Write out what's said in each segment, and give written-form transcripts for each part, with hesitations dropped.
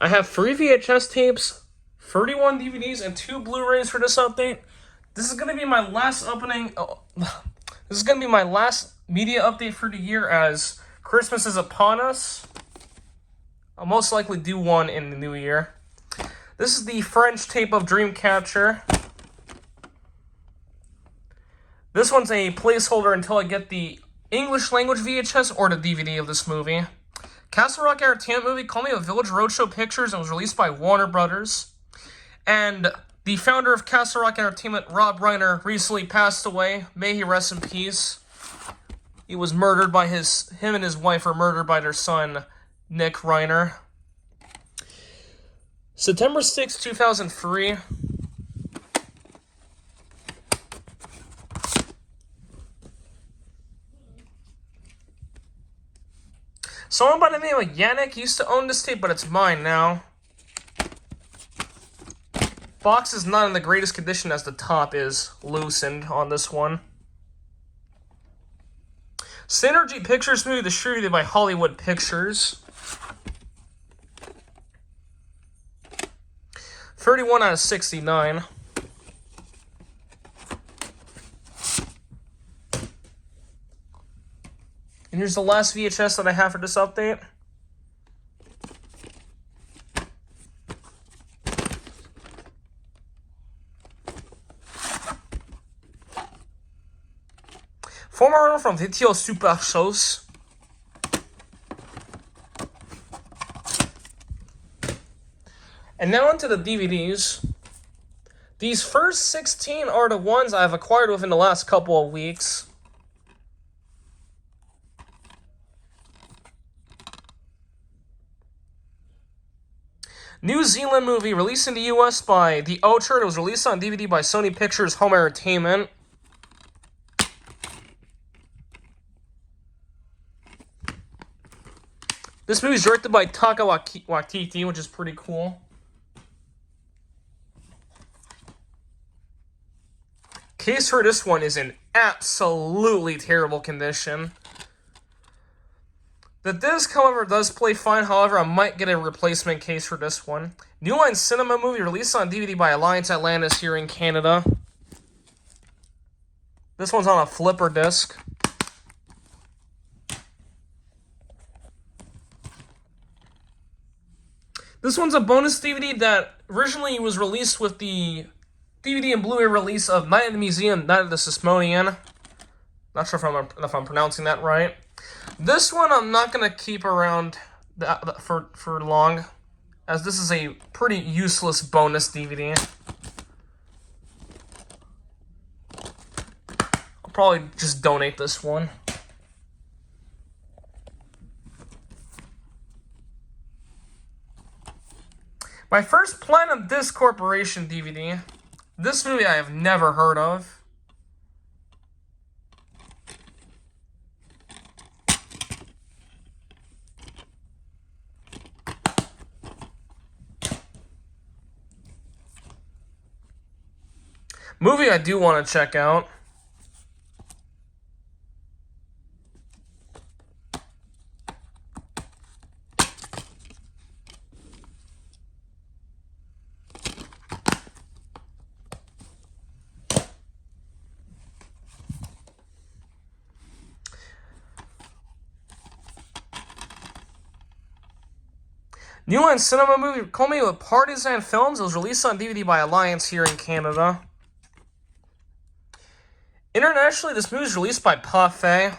I have 3 VHS tapes, 31 DVDs, and 2 Blu-rays for this update. This is going to be my last opening. This is going to be my last media update for the year as Christmas is upon us. I'll most likely do one in the new year. This is the French tape of Dreamcatcher. This one's a placeholder until I get the English language VHS or the DVD of this movie. Castle Rock Entertainment movie, Call Me a Village Roadshow Pictures, and was released by Warner Brothers. And the founder of Castle Rock Entertainment, Rob Reiner, recently passed away. May he rest in peace. He was murdered by him and his wife were murdered by their son, Nick Reiner. September 6, 2003. Someone by the name of Yannick used to own this tape, but it's mine now. Box is not in the greatest condition as the top is loosened on this one. Synergy Pictures movie distributed by Hollywood Pictures. 31 out of 69. And here's the last VHS that I have for this update. Former owner from Vitio Super Sauce. And now onto the DVDs. These first 16 are the ones I've acquired within the last couple of weeks. New Zealand movie released in the US by The Orchard. It was released on DVD by Sony Pictures Home Entertainment. This movie is directed by Taika Waititi, which is pretty cool. Case for this one is in absolutely terrible condition. The disc, however, does play fine. However, I might get a replacement case for this one. New Line Cinema movie released on DVD by Alliance Atlantis here in Canada. This one's on a flipper disc. This one's a bonus DVD that originally was released with the DVD and Blu-ray release of Night at the Museum, Night at the Smithsonian. Not sure if I'm pronouncing that right. This one I'm not going to keep around for long, as this is a pretty useless bonus DVD. I'll probably just donate this one. My first Platinum Disc Corporation DVD. This movie I have never heard of. Movie I do want to check out. New Line Cinema movie, Call Me with Partisan Films. It was released on DVD by Alliance here in Canada. Internationally, this movie is released by Parfait.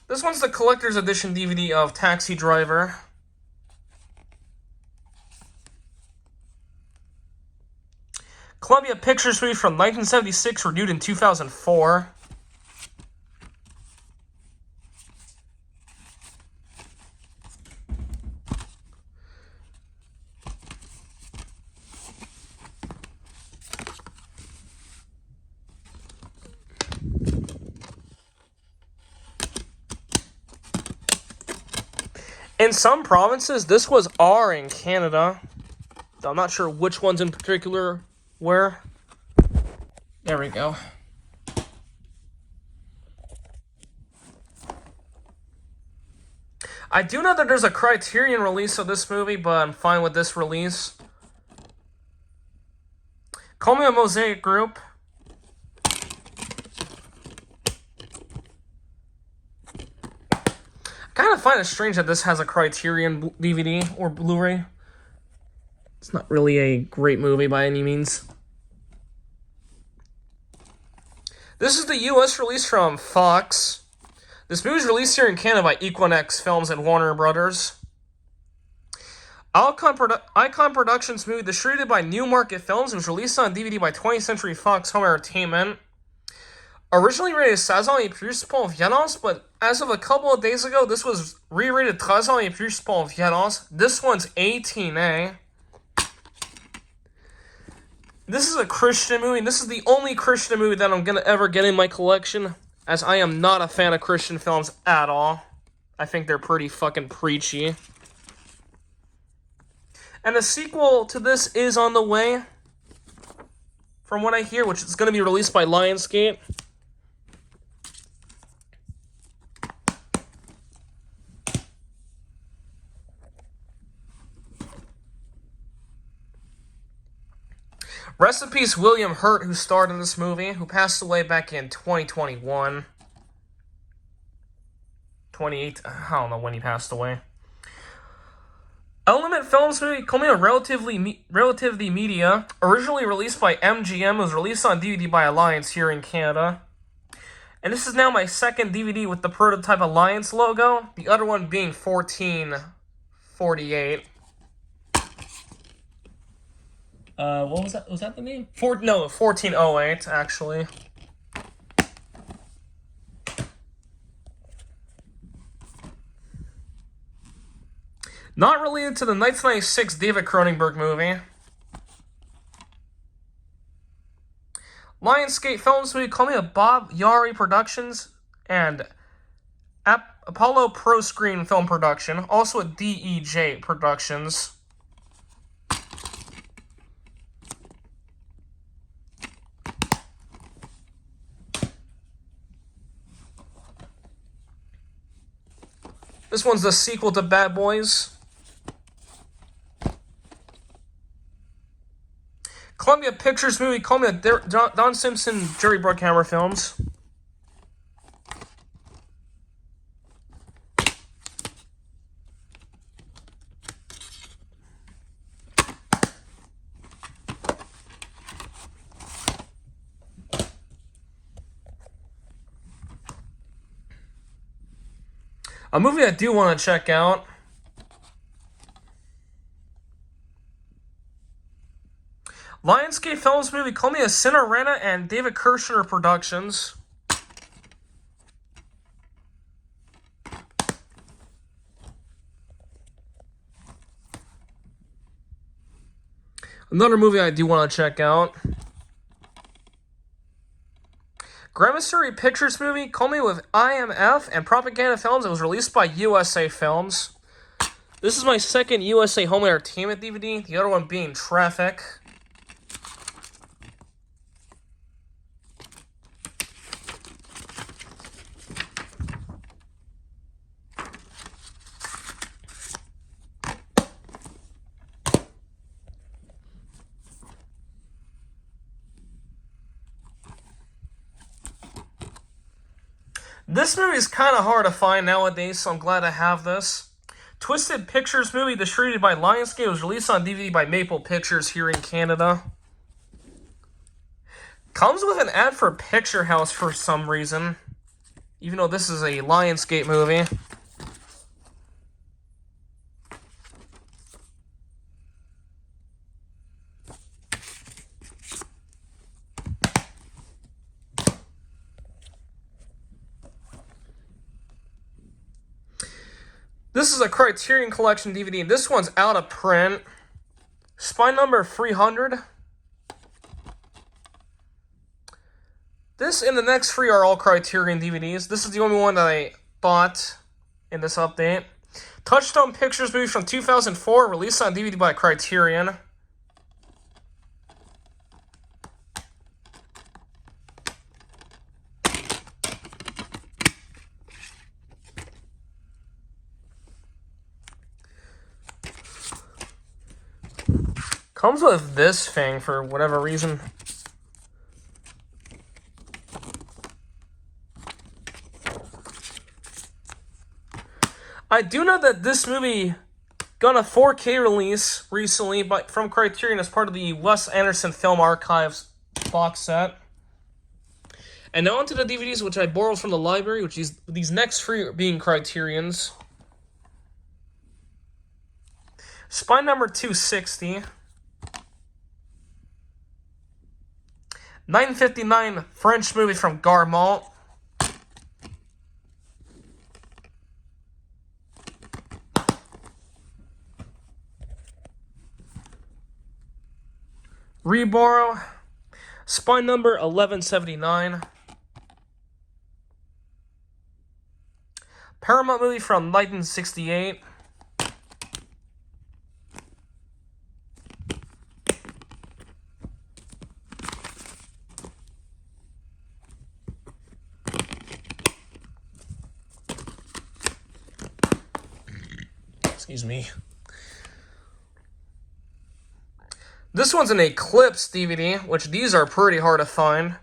This one's the collector's edition DVD of Taxi Driver. Columbia Pictures movie from 1976, renewed in 2004. In some provinces, this was R in Canada. I'm not sure which ones in particular were. There we go. I do know that there's a Criterion release of this movie, but I'm fine with this release. Call Me a Mosaic Group. I kind of find it strange that this has a Criterion DVD or Blu-ray. It's not really a great movie by any means. This is the US release from Fox. This movie is released here in Canada by Equinox Films and Warner Brothers. Icon Productions movie distributed by Newmarket Films. It was released on DVD by 20th Century Fox Home Entertainment. Originally rated 16 ans et plus pour violence, but as of a couple of days ago, this was re-rated 13 ans et plus pour violence. This one's 18A. This is a Christian movie, and this is the only Christian movie that I'm going to ever get in my collection, as I am not a fan of Christian films at all. I think they're pretty fucking preachy. And a sequel to this is on the way, from what I hear, which is going to be released by Lionsgate. Rest in peace, William Hurt, who starred in this movie, who passed away back in 2021. 28, I don't know when he passed away. Element Films movie, coming to Relativity Media, originally released by MGM, was released on DVD by Alliance here in Canada. And this is now my second DVD with the prototype Alliance logo, the other one being 1448. What was that? Was that the name? 1408, actually. Not related to the 1996 David Cronenberg movie. Lionsgate Films movie, Call Me a Bob Yari Productions, and Apollo Pro Screen Film Production, also a DEJ Productions. This one's the sequel to Bad Boys. Columbia Pictures movie, Call Me a Don Simpson, Jerry Bruckheimer Films. A movie I do want to check out. Lionsgate Films movie, Call Me a Cinerena and David Kirshner Productions. Another movie I do want to check out. Grammastory Pictures movie, Call Me with IMF and Propaganda Films. It was released by USA Films. This is my second USA Home Entertainment DVD, the other one being Traffic. This movie is kind of hard to find nowadays, so I'm glad I have this. Twisted Pictures movie, distributed by Lionsgate, was released on DVD by Maple Pictures here in Canada. Comes with an ad for Picture House for some reason, even though this is a Lionsgate movie. This is a Criterion Collection DVD. This one's out of print. Spine number 300. This and the next three are all Criterion DVDs. This is the only one that I bought in this update. Touchstone Pictures movie from 2004, released on DVD by Criterion. Comes with this thing for whatever reason. I do know that this movie got a 4K release recently from Criterion as part of the Wes Anderson Film Archives box set. And now onto the DVDs, which I borrowed from the library, which these next three being Criterion's. Spine number 260. 959 French movie from Garmont. Reborrow. Spine number 1179. Paramount movie from 1968. Excuse me. This one's an Eclipse DVD, which these are pretty hard to find.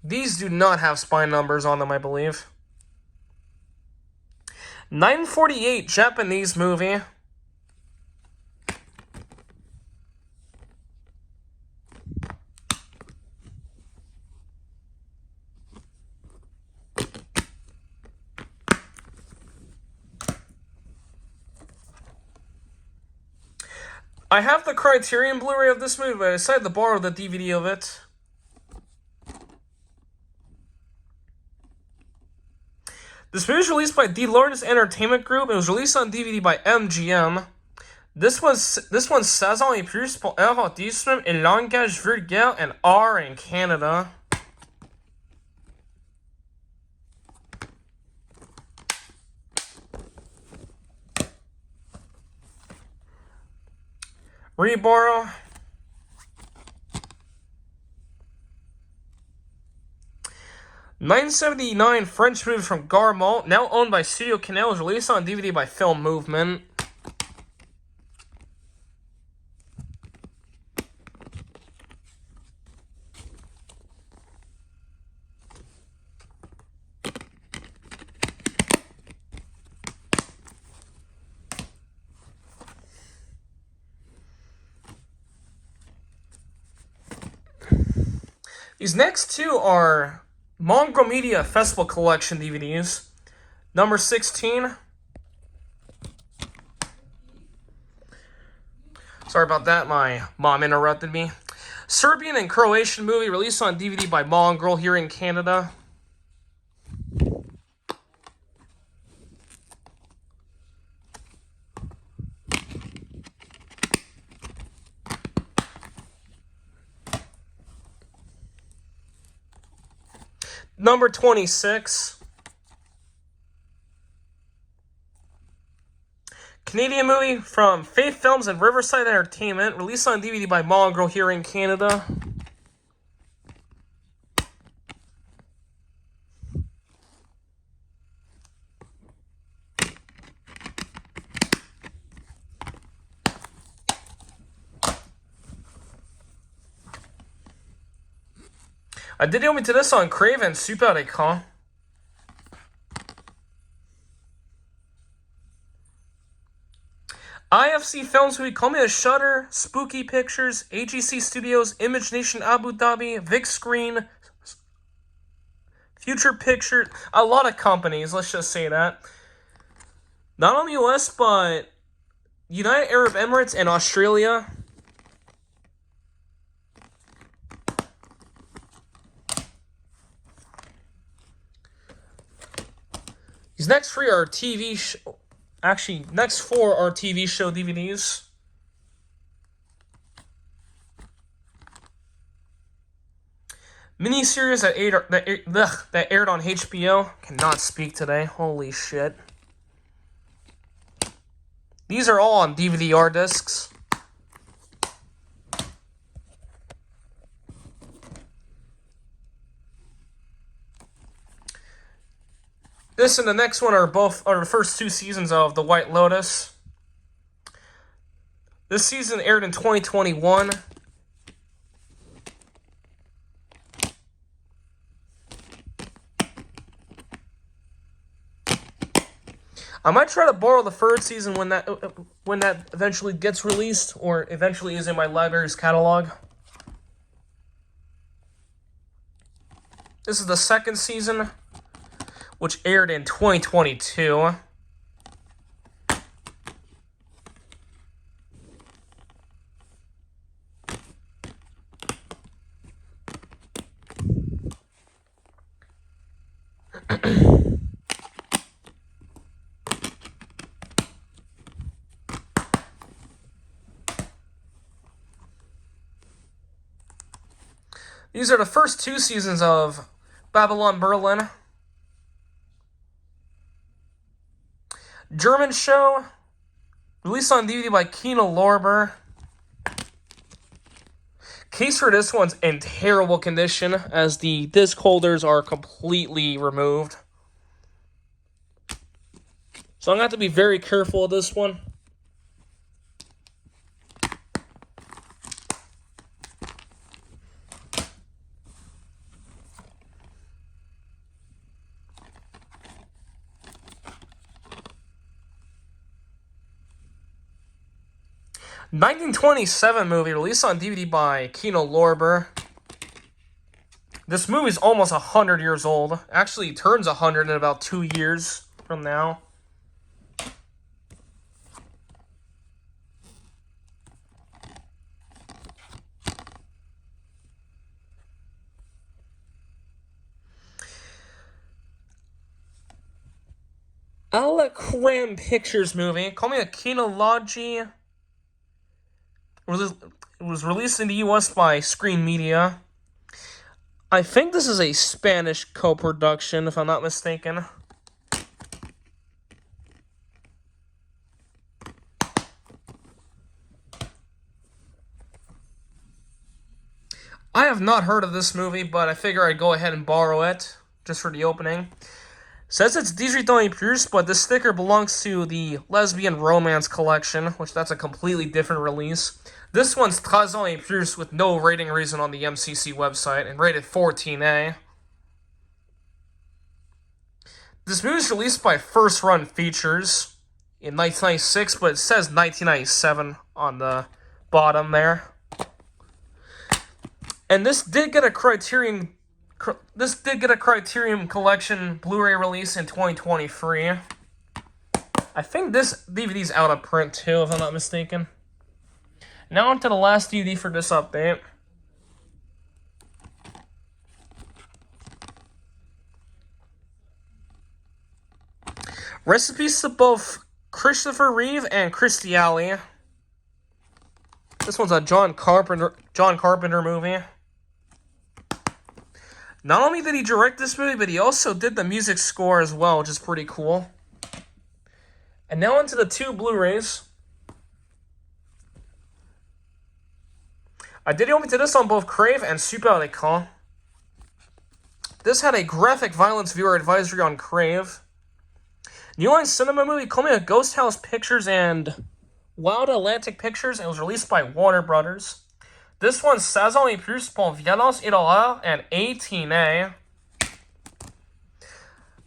These do not have spine numbers on them, I believe. 948 Japanese movie. I have the Criterion Blu-ray of this movie, but I decided to borrow the DVD of it. This movie was released by De Laurentiis Entertainment Group. It was released on DVD by MGM. This one says on est plus pour erotisme et langage vulgaire and R in Canada. Reborrow. $9.79 French movie from Garmont, now owned by Studio Canal, was released on DVD by Film Movement. These next two are Mongrel Media Festival Collection DVDs. Number 16. Sorry about that, my mom interrupted me. Serbian and Croatian movie released on DVD by Mongrel here in Canada. Number 26. Canadian movie from Faith Films and Riverside Entertainment, released on DVD by Mongrel here in Canada. I did owe me to this on Craven, super écran. IFC Films, we call me a Shutter, Spooky Pictures, AGC Studios, Image Nation Abu Dhabi, Vic Screen, Future Pictures, a lot of companies, let's just say that. Not only US, but United Arab Emirates and Australia. These next three are actually, next four are TV show DVDs. Miniseries that aired on HBO. Cannot speak today. Holy shit. These are all on DVD-R discs. This and the next one are the first two seasons of The White Lotus. This season aired in 2021. I might try to borrow the third season when that eventually gets released, or eventually is in my library's catalog. This is the second season, which aired in 2022. These are the first two seasons of Babylon Berlin. German show, released on DVD by Kino Lorber. Case for this one's in terrible condition, as the disc holders are completely removed. So I'm going to have to be very careful with this one. (1927) movie, released on DVD by Kino Lorber. This movie's almost 100 years old. Actually, turns 100 in about 2 years from now. Alacram Pictures movie. Call me a kinology. It was released in the U.S. by Screen Media. I think this is a Spanish co-production, if I'm not mistaken. I have not heard of this movie, but I figure I'd go ahead and borrow it, just for the opening. Says it's 18 et plus, but this sticker belongs to the Lesbian Romance Collection, which that's a completely different release. This one's 13 et plus with no rating reason on the MCC website and rated 14A. This movie is released by First Run Features in 1996, but it says 1997 on the bottom there. And this did get a Criterion Collection Blu-ray release in 2023. I think this DVD's out of print too, if I'm not mistaken. Now on to the last DVD for this update. Recipes to both Christopher Reeve and Christy Alley. This one's a John Carpenter movie. Not only did he direct this movie, but he also did the music score as well, which is pretty cool. And now onto the two Blu-rays. I did open to this on both Crave and Super Écran. This had a graphic violence viewer advisory on Crave. New Line Cinema movie, Call Me a Ghost House Pictures and Wild Atlantic Pictures, and it was released by Warner Brothers. This one's 16 et plus pour violence et horreur and 18A.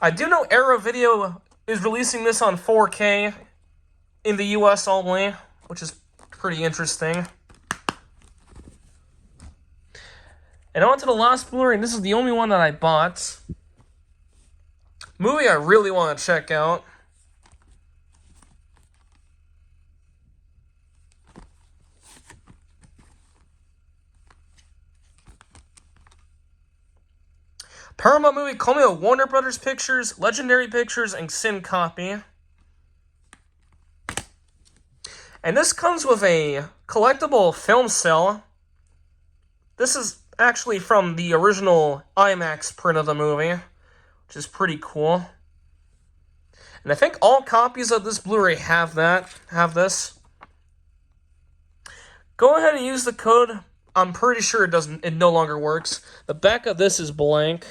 I do know Arrow Video is releasing this on 4K in the US only, which is pretty interesting. And on to the last Blu-ray, and this is the only one that I bought. Movie I really want to check out. Paramount movie, Call Me a Warner Brothers Pictures, Legendary Pictures, and Sin Copy. And this comes with a collectible film cell. This is actually from the original IMAX print of the movie, which is pretty cool. And I think all copies of this Blu-ray have this. Go ahead and use the code. I'm pretty sure it no longer works. The back of this is blank.